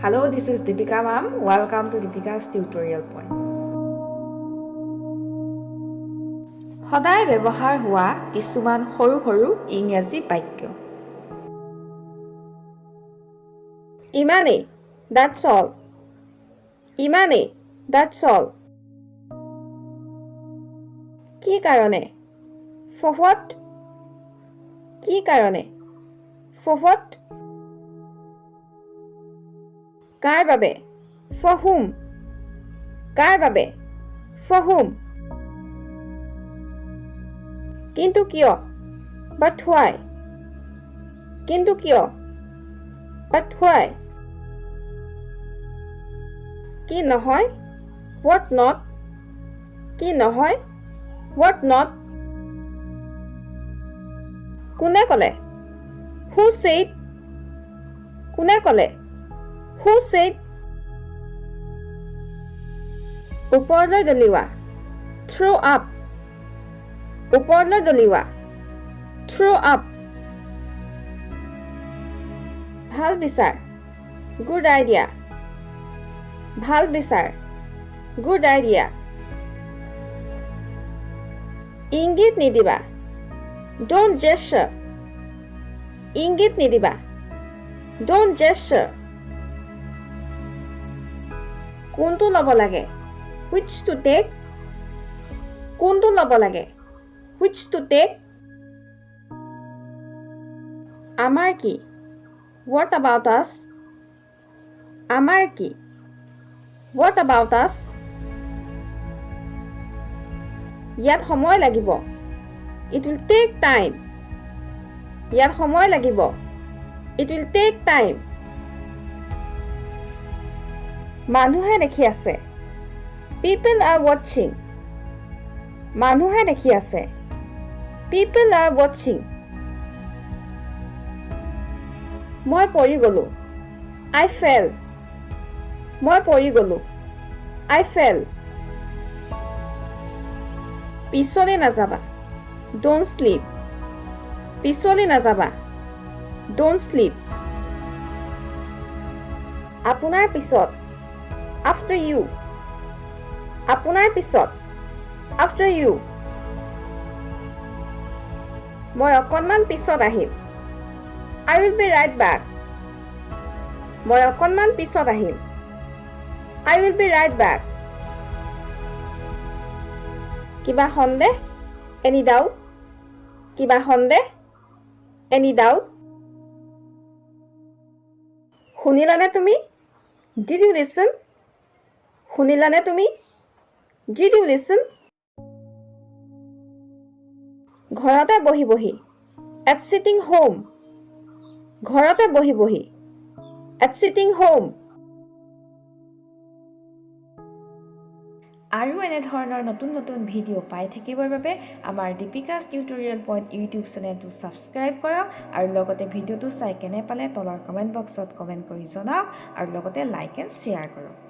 Hello, this is Deepika ma'am. Welcome to Deepika's tutorial point. সদায় ব্যৱহাৰ হোৱা কিছুমান সৰু সৰু ইংৰাজী বাক্য। ইমানেই, that's all. ইমানেই, that's all. কি কাৰণে? For what? কি কাৰণে? For what? কাৰ বাবে? For whom? কাৰ বাবে? For whom? কিন্তু কিয়? But why? কিন্তু কিয়? But why? কি নহয়? What not? কি নহয়? What not? কোনে ক'লে? Who said? কোনে ক'লে? Who said? ওপৰলৈ দলিওৱা. Throw up. ওপৰলৈ দলিওৱা. Throw up. ভাল বিচাৰ. Good idea. ভাল বিচাৰ. Good idea. ইংগিত নিদিবা. Don't gesture. ইংগিত নিদিবা. Don't gesture. কোনটো ল'ব লাগে? Which to take? কোনটো ল'ব লাগে? Which to take? আমাৰ কি? What about us? আমাৰ কি? What about us? ইয়াত সময় লাগিব. It will take time. ইয়াত সময় লাগিব. It will take time. মানুহে দেখি আছে. People are watching. মানুহে দেখি আছে. People are watching. মই পৰি গলো. I fell. মই পৰি গলো. I fell. পিছলৈ নাযাবা. Don't sleep. পিছলৈ নাযাবা. Don't sleep. আপোনাৰ পিছত. After you. আপোনাৰ পিছত. After you. মই অকণমান পিছত আহিম. I will be right back. মই অকণমান পিছত আহিম. I will be right back. কিবা সন্দেহ? Any doubt? কিবা সন্দেহ? Any doubt? শুনিলানে তুমি? Did you listen? শুনিলানে তুমি? Did you listen? ঘৰতে বহি বহি. At sitting home. ঘৰতে বহি বহি. At sitting home. আৰু এনে ধৰণৰ নতুন নতুন ভিডিঅ' পাই থাকিবৰ বাবে আমাৰ দীপিকাছ টিউটৰিয়েল পইণ্ট ইউটিউব চেনেলটো ছাবস্ক্ৰাইব কৰক আৰু লগতে ভিডিঅ'টো চাই কেনে পালে তলৰ কমেণ্ট বক্সত কমেণ্ট কৰি জনাওক আৰু লগতে লাইক এণ্ড শ্বেয়াৰ কৰক।